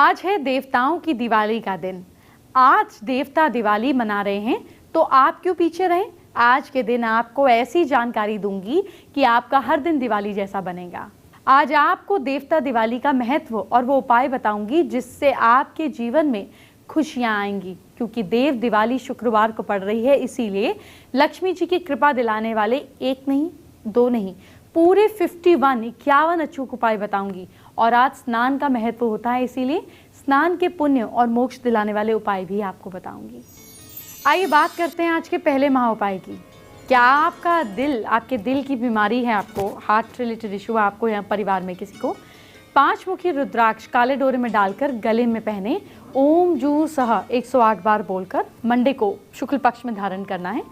आज है देवताओं की दिवाली का दिन। आज देवता दिवाली मना रहे हैं, तो आप क्यों पीछे रहें। आज के दिन आपको ऐसी जानकारी दूंगी कि आपका हर दिन दिवाली जैसा बनेगा। आज आपको देवता दिवाली का महत्व और वो उपाय बताऊंगी जिससे आपके जीवन में खुशियां आएंगी। क्योंकि देव दिवाली शुक्रवार को पड़ रही है, इसीलिए लक्ष्मी जी की कृपा दिलाने वाले एक नहीं, दो नहीं, पूरे 51 अचूक उपाय बताऊंगी। और आज स्नान का महत्व होता है, इसीलिए स्नान के पुण्य और मोक्ष दिलाने वाले उपाय भी आपको बताऊंगी। आइए बात करते हैं आज के पहले महा उपाय की। क्या आपके दिल की बीमारी है, आपको हार्ट रिलेटेड इशू है, आपको या परिवार में किसी को, 5 मुखी रुद्राक्ष काले डोरे में डालकर गले में पहने ओम जू सह 108 बार बोलकर मंडे को शुक्ल पक्ष में धारण करना है।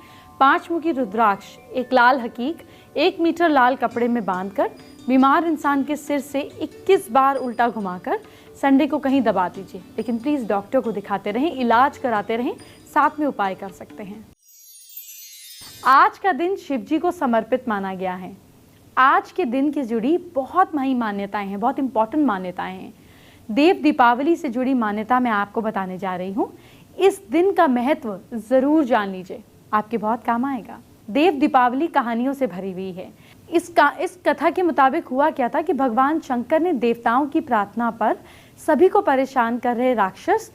5 मुखी रुद्राक्ष एक लाल हकीक 1 मीटर लाल कपड़े में बांधकर बीमार इंसान के सिर से 21 बार उल्टा घुमाकर संडे को कहीं दबा दीजिए। लेकिन प्लीज डॉक्टर को दिखाते रहें, इलाज कराते रहें, साथ में उपाय कर सकते हैं। आज का दिन शिव जी को समर्पित माना गया है। आज के दिन की जुड़ी बहुत मही मान्यताएं हैं, बहुत इंपॉर्टेंट मान्यताएं हैं। देव दीपावली से जुड़ी मान्यता मैं आपको बताने जा रही हूँ। इस दिन का महत्व जरूर जान लीजिए, आपके बहुत काम आएगा। देव दीपावली कहानियों से भरी हुई है। इस कथा के मुताबिक हुआ क्या था कि भगवान शंकर ने देवताओं की प्रार्थना पर सभी को परेशान कर रहे राक्षस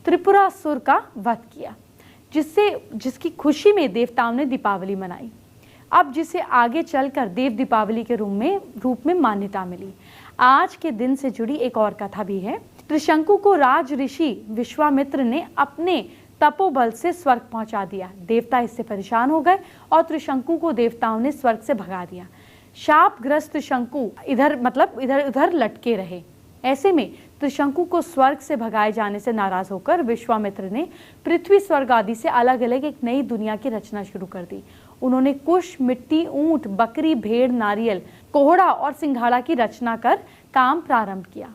त्रिपुरासुर का वध किया, जिसकी खुशी में देवताओं ने दीपावली मनाई। अब जिसे आगे चलकर देव दीपावली के रूप में मान्यता मिली। आज के दिन से जुड़ी एक और कथा भी है। त्रिशंकु को राज ऋषि विश्वामित्र ने अपने तपोबल से स्वर्ग पहुंचा दिया। देवता इससे परेशान हो गए और त्रिशंकु को देवताओं ने स्वर्ग से भगा दिया। शापग्रस्त त्रिशंकु इधर उधर लटके रहे। ऐसे में त्रिशंकु को स्वर्ग से भगाए जाने से नाराज होकर विश्वामित्र ने पृथ्वी स्वर्ग आदि से अलग अलग एक नई दुनिया की रचना शुरू कर दी। उन्होंने कुश, मिट्टी, ऊंट, बकरी, भेड़, नारियल, कोहड़ा और सिंघाड़ा की रचना कर काम प्रारंभ किया।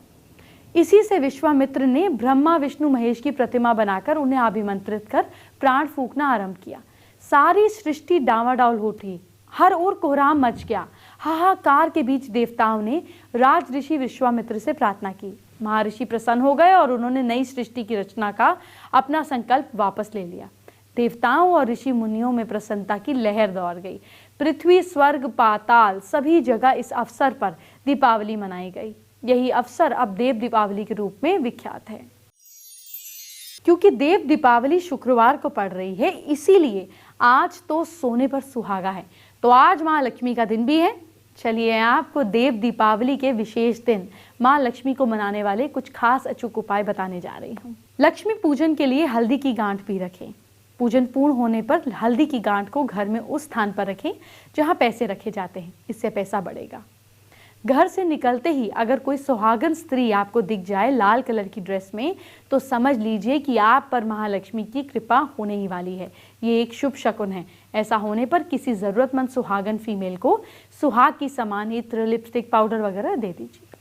इसी से विश्वामित्र ने ब्रह्मा, विष्णु, महेश की प्रतिमा बनाकर उन्हें अभिमंत्रित कर प्राण फूंकना आरंभ किया। सारी सृष्टि डावाडोल हो उठी, हर ओर कोहराम मच गया। हाहाकार के बीच देवताओं ने राज ऋषि विश्वामित्र से प्रार्थना की। महर्षि प्रसन्न हो गए और उन्होंने नई सृष्टि की रचना का अपना संकल्प वापस ले लिया। देवताओं और ऋषि मुनियों में प्रसन्नता की लहर दौड़ गई। पृथ्वी, स्वर्ग, पाताल सभी जगह इस अवसर पर दीपावली मनाई गई। यही अवसर अब देव दीपावली के रूप में विख्यात है। क्योंकि देव दीपावली शुक्रवार को पड़ रही है, इसीलिए आज तो सोने पर सुहागा है। तो आज माँ लक्ष्मी का दिन भी है। चलिए आपको देव दीपावली के विशेष दिन माँ लक्ष्मी को मनाने वाले कुछ खास अचूक उपाय बताने जा रही हूँ। लक्ष्मी पूजन के लिए हल्दी की गांठ भी रखें। पूजन पूर्ण होने पर हल्दी की गांठ को घर में उस स्थान पर रखें जहाँ पैसे रखे जाते हैं, इससे पैसा बढ़ेगा। घर से निकलते ही अगर कोई सुहागन स्त्री आपको दिख जाए लाल कलर की ड्रेस में, तो समझ लीजिए कि आप पर महालक्ष्मी की कृपा होने ही वाली है। ये एक शुभ शकुन है। ऐसा होने पर किसी ज़रूरतमंद सुहागन फीमेल को सुहाग की समान इत्र, लिपस्टिक, पाउडर वगैरह दे दीजिए।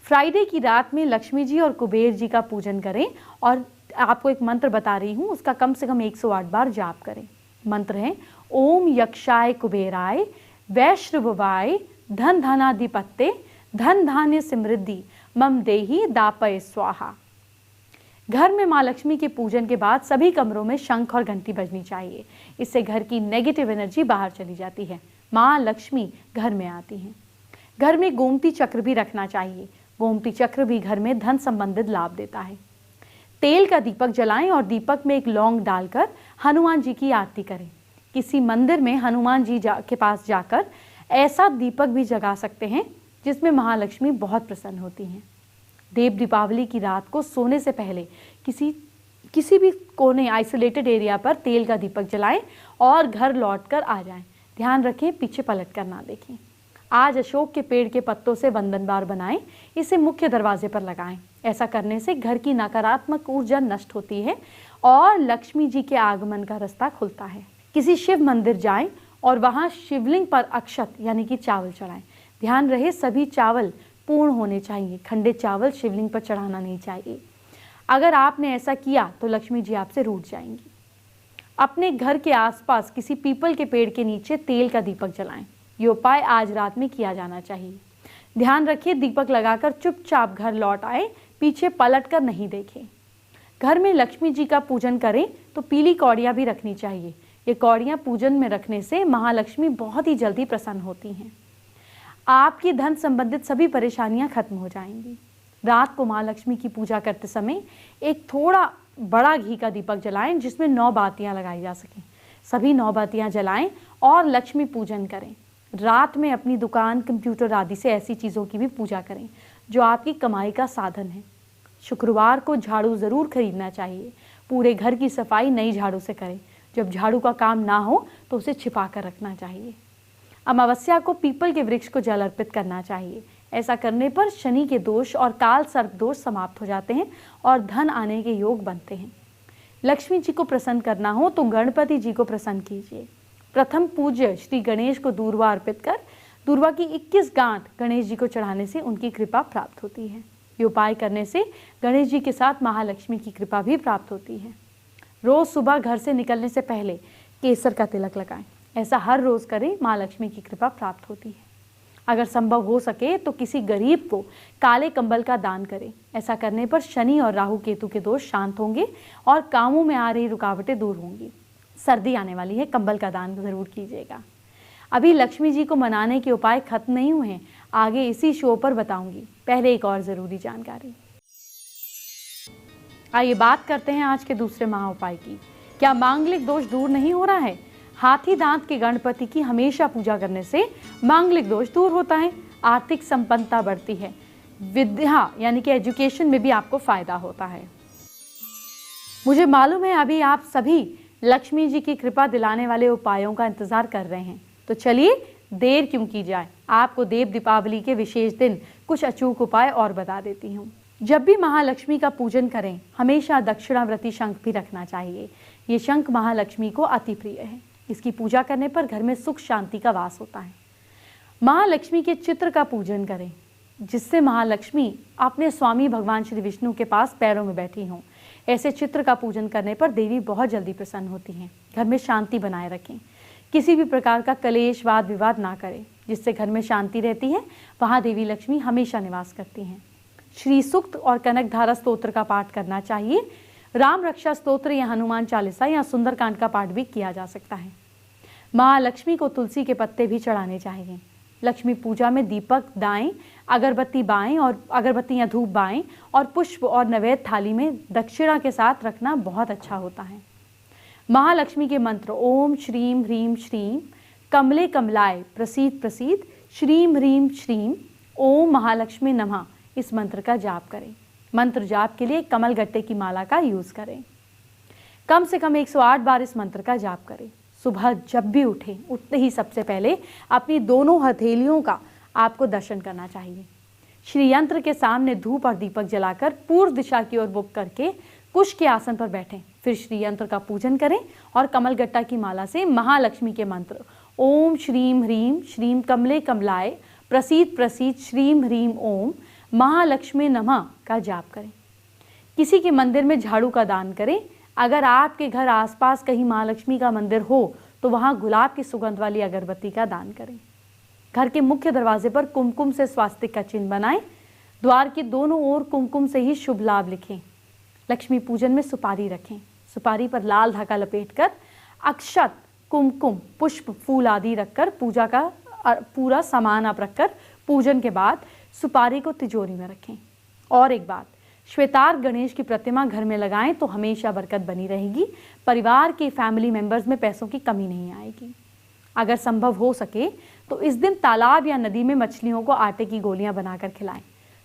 फ्राइडे की रात में लक्ष्मी जी और कुबेर जी का पूजन करें और आपको एक मंत्र बता रही हूँ, उसका कम से कम 108 बार जाप करें। मंत्र है ओम यक्षाय कुबेराय वैश्रवाय धन धनाधिपत्ते धन धान्य समृद्धि मम देहि दापय स्वाहा। घर में माँ लक्ष्मी के पूजन के बाद सभी कमरों में शंख और घंटी बजनी चाहिए। इससे घर की नेगेटिव एनर्जी बाहर चली जाती है, माँ लक्ष्मी घर में आती हैं। घर में गोमती चक्र भी रखना चाहिए। गोमती चक्र भी घर में धन संबंधित लाभ देता है। तेल का दीपक जलाएं और दीपक में एक लौंग डालकर हनुमान जी की आरती करें। किसी मंदिर में हनुमान जी के पास जाकर ऐसा दीपक भी जगा सकते हैं जिसमें महालक्ष्मी बहुत प्रसन्न होती हैं। देव दीपावली की रात को सोने से पहले किसी भी कोने आइसोलेटेड एरिया पर तेल का दीपक जलाएं और घर लौटकर आ जाएं। ध्यान रखें पीछे पलट कर ना देखें। आज अशोक के पेड़ के पत्तों से वंदन बार बनाएं, इसे मुख्य दरवाजे पर लगाएं। ऐसा करने से घर की नकारात्मक ऊर्जा नष्ट होती है और लक्ष्मी जी के आगमन का रास्ता खुलता है। किसी शिव मंदिर जाएं और वहां शिवलिंग पर अक्षत यानी कि चावल चढ़ाएं। ध्यान रहे सभी चावल पूर्ण होने चाहिए, खंडे चावल शिवलिंग पर चढ़ाना नहीं चाहिए। अगर आपने ऐसा किया तो लक्ष्मी जी आपसे रूठ जाएंगी। अपने घर के आसपास किसी पीपल के पेड़ के नीचे तेल का दीपक जलाएं। ये उपाय आज रात में किया जाना चाहिए। ध्यान रखिए दीपक लगाकर चुपचाप घर लौट आए, पीछे पलटकर नहीं देखें। घर में लक्ष्मी जी का पूजन करें तो पीली कौड़ियाँ भी रखनी चाहिए। ये कौड़ियाँ पूजन में रखने से महालक्ष्मी बहुत ही जल्दी प्रसन्न होती हैं। आपकी धन संबंधित सभी परेशानियां खत्म हो जाएंगी। रात को माँ लक्ष्मी की पूजा करते समय एक थोड़ा बड़ा घी का दीपक जलाएं जिसमें 9 बातियां लगाई जा सकें। सभी 9 बातियां जलाएं और लक्ष्मी पूजन करें। रात में अपनी दुकान, कंप्यूटर आदि से ऐसी चीज़ों की भी पूजा करें जो आपकी कमाई का साधन है। शुक्रवार को झाड़ू ज़रूर खरीदना चाहिए। पूरे घर की सफाई नई झाड़ू से करें। जब झाड़ू का काम ना हो तो उसे छिपा कर रखना चाहिए। अमावस्या को पीपल के वृक्ष को जल अर्पित करना चाहिए। ऐसा करने पर शनि के दोष और काल सर्प दोष समाप्त हो जाते हैं और धन आने के योग बनते हैं। लक्ष्मी जी को प्रसन्न करना हो तो गणपति जी को प्रसन्न कीजिए। प्रथम पूज्य श्री गणेश को दूर्वा अर्पित कर दूर्वा की 21 गांठ गणेश जी को चढ़ाने से उनकी कृपा प्राप्त होती है। ये उपाय करने से गणेश जी के साथ महालक्ष्मी की कृपा भी प्राप्त होती है। रोज सुबह घर से निकलने से पहले केसर का तिलक लगाएं। ऐसा हर रोज करें, माँ लक्ष्मी की कृपा प्राप्त होती है। अगर संभव हो सके तो किसी गरीब को काले कंबल का दान करें। ऐसा करने पर शनि और राहु केतु के दोष शांत होंगे और कामों में आ रही रुकावटें दूर होंगी। सर्दी आने वाली है, कंबल का दान जरूर कीजिएगा। अभी लक्ष्मी जी को मनाने के उपाय खत्म नहीं हुए हैं, आगे इसी शो पर बताऊंगी। पहले एक और जरूरी जानकारी। आइए बात करते हैं आज के दूसरे महा उपाय की। क्या मांगलिक दोष दूर नहीं हो रहा है? हाथी दांत के गणपति की हमेशा पूजा करने से मांगलिक दोष दूर होता है, आर्थिक संपन्नता बढ़ती है, विद्या यानी कि एजुकेशन में भी आपको फायदा होता है। मुझे मालूम है अभी आप सभी लक्ष्मी जी की कृपा दिलाने वाले उपायों का इंतजार कर रहे हैं, तो चलिए देर क्यों की जाए, आपको देव दीपावली के विशेष दिन कुछ अचूक उपाय और बता देती हूँ। जब भी महालक्ष्मी का पूजन करें हमेशा दक्षिणावर्ती शंख भी रखना चाहिए। ये शंख महालक्ष्मी को अति प्रिय है। इसकी पूजा करने पर घर में सुख शांति का वास होता है। महालक्ष्मी के चित्र का पूजन करें जिससे महालक्ष्मी अपने स्वामी भगवान श्री विष्णु के पास पैरों में बैठी हों। ऐसे चित्र का पूजन करने पर देवी बहुत जल्दी प्रसन्न होती हैं। घर में शांति बनाए रखें। किसी भी प्रकार का कलेश, वाद विवाद ना करें। जिससे घर में शांति रहती है वहाँ देवी लक्ष्मी हमेशा निवास करती हैं। श्री सूक्त और कनकधारा स्तोत्र का पाठ करना चाहिए। राम रक्षा स्तोत्र या हनुमान चालीसा या सुंदरकांड का पाठ भी किया जा सकता है। महालक्ष्मी को तुलसी के पत्ते भी चढ़ाने चाहिए। लक्ष्मी पूजा में दीपक दाएं, अगरबत्ती बाएं और अगरबत्ती या धूप बाएं और पुष्प और नैवेद्य थाली में दक्षिणा के साथ रखना बहुत अच्छा होता है। महालक्ष्मी के मंत्र ओम श्रीम ह्रीम श्रीम कमले कमलाय प्रसीद प्रसीद श्रीम ह्रीम श्रीम ओम महालक्ष्मी नमः, इस मंत्र का जाप करें। मंत्र जाप के लिए कमल गट्टे की माला का यूज करें। कम से कम 108 बार इस मंत्र का जाप करें। सुबह जब भी उठें उठते ही सबसे पहले अपनी दोनों हथेलियों का आपको दर्शन करना चाहिए। श्री यंत्र के सामने धूप और दीपक जलाकर पूर्व दिशा की ओर मुख करके कुश के आसन पर बैठें। फिर श्री यंत्र का पूजन करें और कमल गट्टा की माला से महालक्ष्मी के मंत्र ओम श्रीम ह्रीम श्रीम कमले कमलाय प्रसीद प्रसीद श्रीम ह्रीम ओम महालक्ष्मी नमः का जाप करें। किसी के मंदिर में झाड़ू का दान करें। अगर आपके घर आसपास कहीं महालक्ष्मी का मंदिर हो तो वहां गुलाब की सुगंध वाली अगरबत्ती का दान करें। घर के मुख्य दरवाजे पर कुमकुम से स्वास्तिक का चिन्ह बनाएं। द्वार के दोनों ओर कुमकुम से ही शुभ लाभ लिखें। लक्ष्मी पूजन में सुपारी रखें। सुपारी पर लाल धागा लपेटकर अक्षत, कुमकुम, पुष्प, फूल आदि रखकर पूजा का पूरा सामान आप रखकर पूजन के बाद सुपारी को तिजोरी में रखें। और एक बात, श्वेतार गणेश की प्रतिमा घर में लगाएं तो हमेशा बरकत बनी रहेगी। परिवार के फैमिली मेंबर्स में पैसों की कमी नहीं आएगी। अगर संभव हो सके तो इस दिन तालाब या नदी में मछलियों को आटे की गोलियां बनाकर खिलाएं।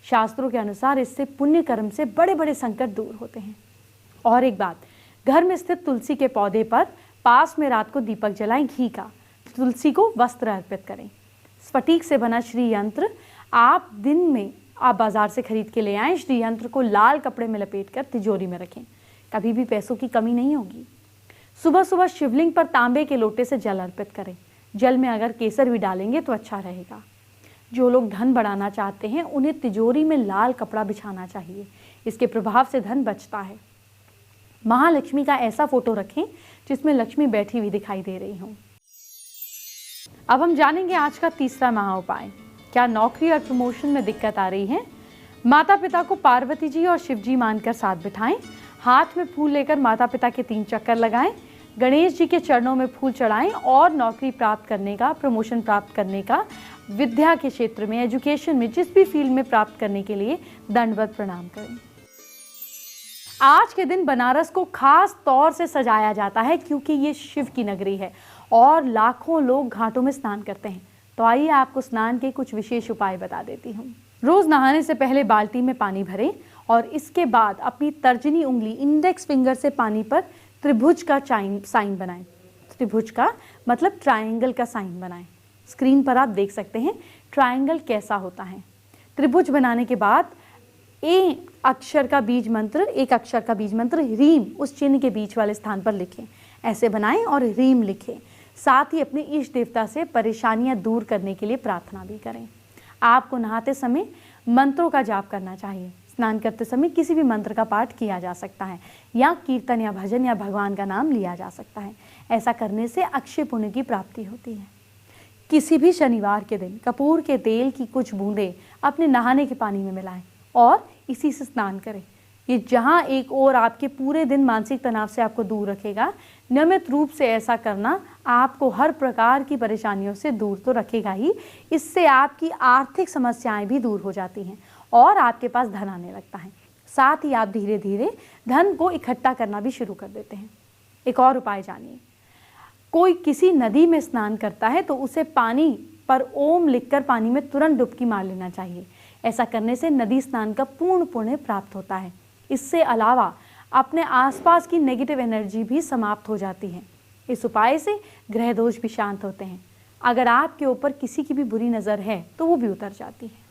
शास्त्रों के अनुसार इससे पुण्य कर्म से बड़े बड़े संकट दूर होते हैं। और एक बात, घर में स्थित तुलसी के पौधे पर पास में रात को दीपक जलाएं घी का। तुलसी को वस्त्र अर्पित करें। स्फटिक से बना श्री यंत्र आप दिन में बाजार से खरीद के ले आएं। श्री यंत्र को लाल कपड़े में लपेटकर तिजोरी में रखें। कभी भी पैसों की कमी नहीं होगी। सुबह सुबह शिवलिंग पर तांबे के लोटे से जल अर्पित करें। जल में अगर केसर भी डालेंगे तो अच्छा रहेगा। जो लोग धन बढ़ाना चाहते हैं उन्हें तिजोरी में लाल कपड़ा बिछाना चाहिए। इसके प्रभाव से धन बचता है। महालक्ष्मी का ऐसा फोटो रखें जिसमें लक्ष्मी बैठी हुई दिखाई दे रही हो। अब हम जानेंगे आज का तीसरा महा उपाय। क्या नौकरी और प्रमोशन में दिक्कत आ रही है? माता पिता को पार्वती जी और शिव जी मानकर साथ बिठाएं। हाथ में फूल लेकर माता पिता के 3 चक्कर लगाएं। गणेश जी के चरणों में फूल चढ़ाएं और नौकरी प्राप्त करने का, प्रमोशन प्राप्त करने का, विद्या के क्षेत्र में, एजुकेशन में, जिस भी फील्ड में प्राप्त करने के लिए दंडवत प्रणाम करें। आज के दिन बनारस को खास तौर से सजाया जाता है क्योंकि ये शिव की नगरी है और लाखों लोग घाटों में स्नान करते हैं। तो आइए आपको स्नान के कुछ विशेष उपाय बता देती हूँ। रोज नहाने से पहले बाल्टी में पानी भरें और इसके बाद अपनी तर्जनी उंगली इंडेक्स फिंगर से पानी पर त्रिभुज का साइन बनाएं। त्रिभुज का मतलब ट्रायंगल का साइन बनाएं। स्क्रीन पर आप देख सकते हैं ट्रायंगल कैसा होता है। त्रिभुज बनाने के बाद एक अक्षर का बीज मंत्र रीम उस चिन्ह के बीच वाले स्थान पर लिखें। ऐसे बनाएं और रीम लिखें। साथ ही अपने इष्ट देवता से परेशानियां दूर करने के लिए प्रार्थना भी करें। आपको नहाते समय मंत्रों का जाप करना चाहिए। स्नान करते समय किसी भी मंत्र का पाठ किया जा सकता है या कीर्तन या भजन या भगवान का नाम लिया जा सकता है। ऐसा करने से अक्षय पुण्य की प्राप्ति होती है। किसी भी शनिवार के दिन कपूर के तेल की कुछ बूंदें अपने नहाने के पानी में मिलाएं और इसी से स्नान करें। ये जहाँ एक और आपके पूरे दिन मानसिक तनाव से आपको दूर रखेगा। नियमित रूप से ऐसा करना आपको हर प्रकार की परेशानियों से दूर तो रखेगा ही, इससे आपकी आर्थिक समस्याएं भी दूर हो जाती हैं और आपके पास धन आने लगता है। साथ ही आप धीरे धीरे धन को इकट्ठा करना भी शुरू कर देते हैं। एक और उपाय जानिए। कोई किसी नदी में स्नान करता है तो उसे पानी पर ओम लिखकर पानी में तुरंत डुबकी मार लेना चाहिए। ऐसा करने से नदी स्नान का पूर्ण पुण्य प्राप्त होता है। इससे अलावा अपने आसपास की नेगेटिव एनर्जी भी समाप्त हो जाती है। इस उपाय से ग्रह दोष भी शांत होते हैं। अगर आपके ऊपर किसी की भी बुरी नज़र है तो वो भी उतर जाती है।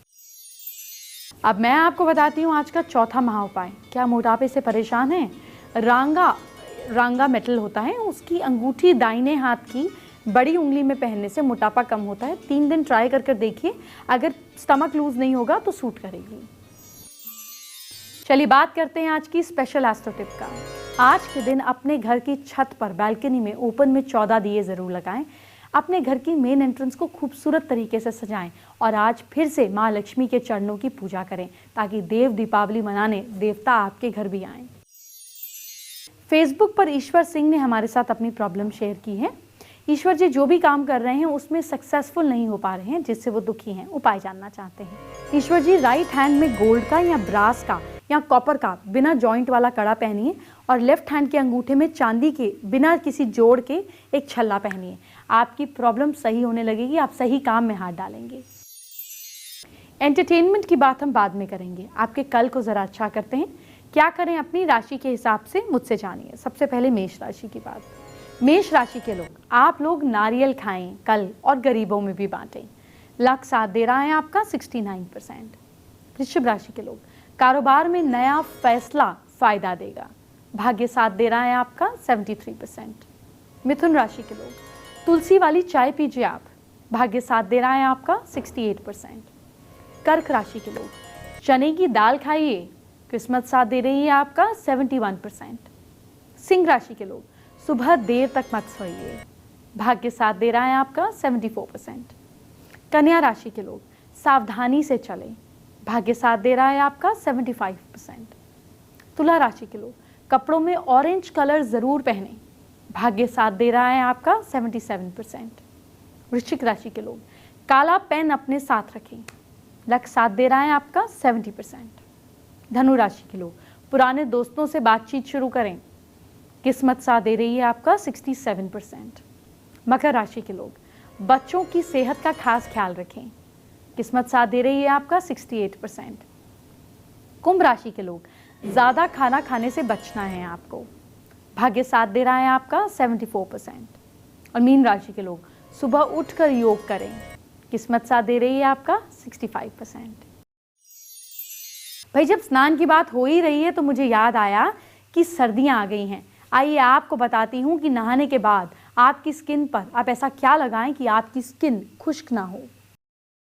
अब मैं आपको बताती हूँ आज का चौथा महा उपाय। क्या मोटापे से परेशान हैं? रांगा मेटल होता है, उसकी अंगूठी दाहिने हाथ की बड़ी उंगली में पहनने से मोटापा कम होता है। 3 दिन ट्राई कर देखिए। अगर स्टमक लूज नहीं होगा तो सूट करेगी। चलिए बात करते हैं आज की स्पेशल एस्ट्रो टिप का। आज के दिन अपने घर की छत पर बालकनी में ओपन में 14 दिए जरूर लगाएं। अपने घर की मेन एंट्रेंस को खूबसूरत तरीके से सजाएं और आज फिर से माँ लक्ष्मी के चरणों की पूजा करें ताकि देव दीपावली मनाने देवता आपके घर भी आएं। फेसबुक पर ईश्वर सिंह ने हमारे साथ अपनी प्रॉब्लम शेयर की है। ईश्वर जी जो भी काम कर रहे हैं उसमें सक्सेसफुल नहीं हो पा रहे हैं, जिससे वो दुखी हैं। उपाय जानना चाहते हैं। ईश्वर जी राइट हैंड में गोल्ड का या ब्रास का या कॉपर का बिना जॉइंट वाला कड़ा पहनिए और लेफ्ट हैंड के अंगूठे में चांदी के बिना किसी जोड़ के एक छल्ला पहनिए। आपकी प्रॉब्लम सही होने लगेगी। आप सही काम में हाथ डालेंगे। एंटरटेनमेंट की बात हम बाद में करेंगे। आपके कल को जरा अच्छा करते हैं। क्या करें अपनी राशि के हिसाब से मुझसे जानिए। सबसे पहले मेष राशि की बात। मेष राशि के लोग, आप लोग नारियल खाएं कल और गरीबों में भी बांटें। लक साथ दे रहा है आपका 69%। वृश्चिक राशि के लोग, कारोबार में नया फैसला फायदा देगा। भाग्य साथ दे रहा है आपका 73%। मिथुन राशि के लोग, तुलसी वाली चाय पीजिए आप। भाग्य साथ दे रहा है आपका 68%। कर्क राशि के लोग, चने की दाल खाइए। किस्मत साथ दे रही है आपका 71%। सिंह राशि के लोग, सुबह देर तक मत सोइए। भाग्य साथ दे रहा है आपका 74%। कन्या राशि के लोग, सावधानी से चलें। भाग्य साथ दे रहा है आपका 75%। तुला राशि के लोग, कपड़ों में ऑरेंज कलर जरूर पहनें। भाग्य साथ दे रहा है आपका 77%। वृश्चिक राशि के लोग, काला पेन अपने साथ रखें। लक साथ दे रहा है आपका 70%। धनु राशि के लोग, पुराने दोस्तों से बातचीत शुरू करें। किस्मत साथ दे रही है आपका 67%। मकर राशि के लोग, बच्चों की सेहत का खास ख्याल रखें। किस्मत साथ दे रही है आपका 68%। कुंभ राशि के लोग, ज़्यादा खाना खाने से बचना है आपको। भाग्य साथ दे रहा है आपका 74%। और मीन राशि के लोग, सुबह उठकर योग करें। किस्मत साथ दे रही है आपका 65%। भाई जब स्नान की बात हो ही रही है तो मुझे याद आया कि सर्दियां आ गई हैं। आइए आपको बताती हूँ कि नहाने के बाद आपकी स्किन पर आप ऐसा क्या लगाएं कि आपकी स्किन खुश्क ना हो।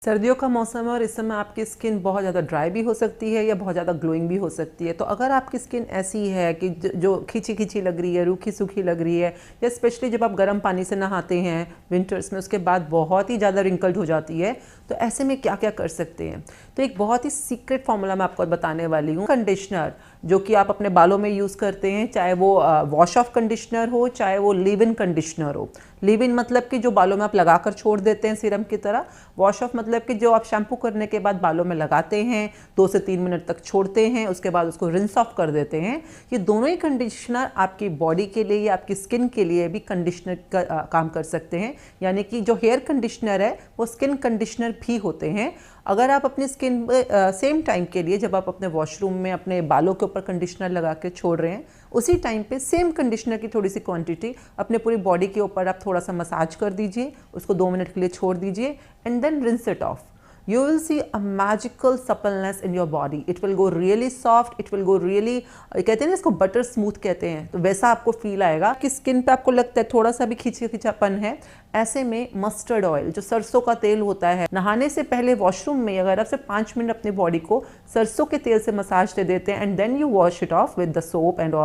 सर्दियों का मौसम है और इस समय आपकी स्किन बहुत ज़्यादा ड्राई भी हो सकती है या बहुत ज़्यादा ग्लोइंग भी हो सकती है। तो अगर आपकी स्किन ऐसी है कि जो खींची खींची लग रही है, रूखी सूखी लग रही है, या स्पेशली जब आप गर्म पानी से नहाते हैं विंटर्स में, उसके बाद बहुत ही ज़्यादा रिंकल्ड हो जाती है, तो ऐसे में क्या क्या कर सकते हैं। तो एक बहुत ही सीक्रेट फॉर्मूला मैं आपको बताने वाली हूँ। कंडीशनर जो कि आप अपने बालों में यूज़ करते हैं, चाहे वो वॉश ऑफ कंडीशनर हो, चाहे वो लीव इन कंडीशनर हो। लीव इन मतलब कि जो बालों में आप लगा कर छोड़ देते हैं सीरम की तरह। वॉश ऑफ मतलब कि जो आप शैम्पू करने के बाद बालों में लगाते हैं, 2 से 3 मिनट तक छोड़ते हैं, उसके बाद उसको रिंस ऑफ कर देते हैं। ये दोनों ही कंडीशनर आपकी बॉडी के लिए या आपकी स्किन के लिए भी कंडीशनर का काम कर सकते हैं। यानी कि जो हेयर कंडीशनर है वो स्किन कंडीशनर भी होते हैं। अगर आप अपनी स्किन सेम टाइम के लिए, जब आप अपने वॉशरूम में अपने बालों के ऊपर कंडीशनर लगा के छोड़ रहे हैं, उसी टाइम पे सेम कंडीशनर की थोड़ी सी क्वांटिटी अपने पूरी बॉडी के ऊपर आप थोड़ा सा मसाज कर दीजिए, उसको 2 मिनट के लिए छोड़ दीजिए and then rinse it off. You will see a magical suppleness in your body. It will go really soft. It will go really कहते हैं ना इसको बटर स्मूथ कहते हैं, तो वैसा आपको फील आएगा कि स्किन पे आपको लगता है थोड़ा सा भी खिंचापन है। ऐसे में मस्टर्ड ऑयल, जो सरसों का तेल होता है, नहाने से पहले वॉशरूम में अगर आप सिर्फ 5 मिनट अपनी बॉडी को सरसों के तेल से मसाज दे देते हैं and then you wash it off with the soap and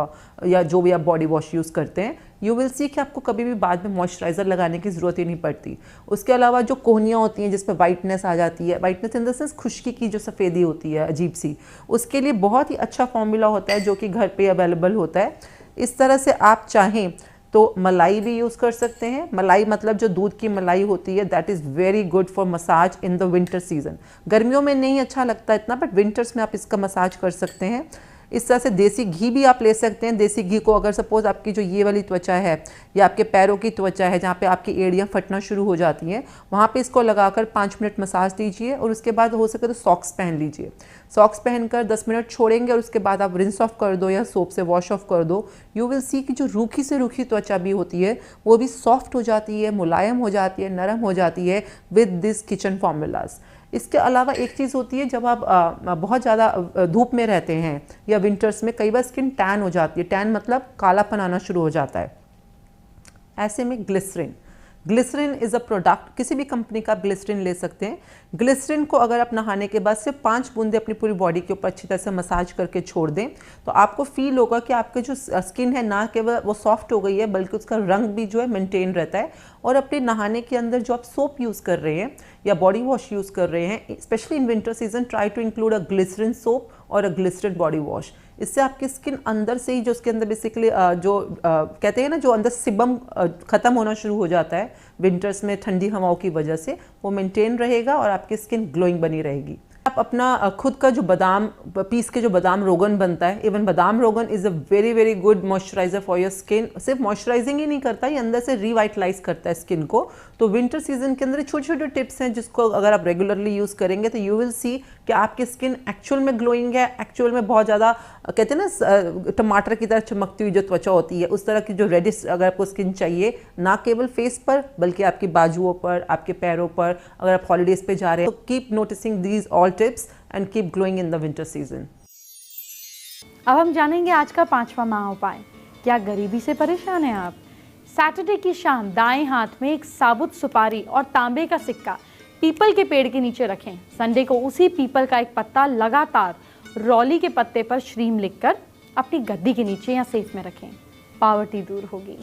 या जो भी आप बॉडी वॉश यूज़ करते हैं, यू विल सी कि आपको कभी भी बाद में मॉइस्चराइजर लगाने की ज़रूरत ही नहीं पड़ती। उसके अलावा जो कोहनियाँ होती हैं जिस पर वाइटनेस आ जाती है, वाइटनेस इन द सेंस खुश्की की जो सफ़ेदी होती है अजीब सी, उसके लिए बहुत ही अच्छा फॉर्मूला होता है जो कि घर पे अवेलेबल होता है। इस तरह से आप चाहें तो मलाई भी यूज़ कर सकते हैं। मलाई मतलब जो दूध की मलाई होती है, that is very good for massage in the winter season. गर्मियों में नहीं अच्छा लगता इतना, बट विंटर्स में आप इसका मसाज कर सकते हैं। इस तरह से देसी घी भी आप ले सकते हैं। देसी घी को अगर सपोज आपकी जो ये वाली त्वचा है या आपके पैरों की त्वचा है जहाँ पे आपकी एड़ियाँ फटना शुरू हो जाती हैं, वहाँ पे इसको लगाकर 5 मिनट मसाज दीजिए और उसके बाद हो सके तो सॉक्स पहन लीजिए। सॉक्स पहनकर 10 मिनट छोड़ेंगे और उसके बाद आप रिंस ऑफ कर दो या सोप से वॉश ऑफ कर दो। यू विल सी कि जो रूखी से रूखी त्वचा भी होती है वो भी सॉफ्ट हो जाती है, मुलायम हो जाती है, नरम हो जाती है विद दिस किचन फॉर्मूलाज। इसके अलावा एक चीज़ होती है, जब आप बहुत ज़्यादा धूप में रहते हैं या विंटर्स में, कई बार स्किन टैन हो जाती है। टैन मतलब कालापन आना शुरू हो जाता है। ऐसे में ग्लिसरीन इज़ अ प्रोडक्ट, किसी भी कंपनी का आप ग्लिसरीन ले सकते हैं। ग्लिसरीन को अगर आप नहाने के बाद सिर्फ 5 बूंदे अपनी पूरी बॉडी के ऊपर अच्छी तरह से मसाज करके छोड़ दें, तो आपको फील होगा कि आपके जो स्किन है ना केवल वो सॉफ्ट हो गई है, बल्कि उसका रंग भी जो है मेंटेन रहता है। और अपने नहाने के अंदर जो आप सोप यूज़ कर रहे हैं या बॉडी वॉश यूज़ कर रहे हैं, specially in winter season, try to include a glycerine soap और अ ग्लिसरीन बॉडी वॉश। इससे आपकी स्किन अंदर से ही, जो उसके अंदर बेसिकली कहते हैं ना, जो अंदर सिबम ख़त्म होना शुरू हो जाता है विंटर्स में ठंडी हवाओं की वजह से, वो मेंटेन रहेगा और आपकी स्किन ग्लोइंग बनी रहेगी। आप अपना खुद का जो बादाम पीस के जो बादाम रोगन बनता है, इवन बादाम रोगन is a very very good moisturiser for your skin. सिर्फ मॉइस्चराइजिंग ही नहीं करता, ये अंदर से रिवाइटलाइज करता है स्किन को। तो विंटर सीजन के अंदर छोटे छोटे टिप्स हैं जिसको अगर आप रेगुलरली यूज़ करेंगे तो यू विल सी कि आपकी स्किन एक्चुअल में ग्लोइंग है, एक्चुअल में बहुत ज़्यादा, कहते हैं ना टमाटर की तरह चमकती हुई जो त्वचा होती है, उस तरह की जो रेडिश अगर आपको स्किन चाहिए, ना केवल फेस पर बल्कि आपकी बाजुओं पर, आपके पैरों पर, अगर आप हॉलीडेज पे जा रहे हैं, तो keep noticing these all tips and keep glowing in the winter season. अब हम जानेंगे आज का 5वां महा उपाय। क्या गरीबी से परेशान हैं आप? सैटरडे की शाम दाएं हाथ में एक साबुत सुपारी और तांबे का सिक्का पीपल के पेड़ के नीचे रखें। संडे को उसी पीपल का एक पत्ता लगातार रौली के पत्ते पर श्रीम लिखकर अपनी गद्दी के नीचे या सेफ में रखें। पावर्टी दूर होगी।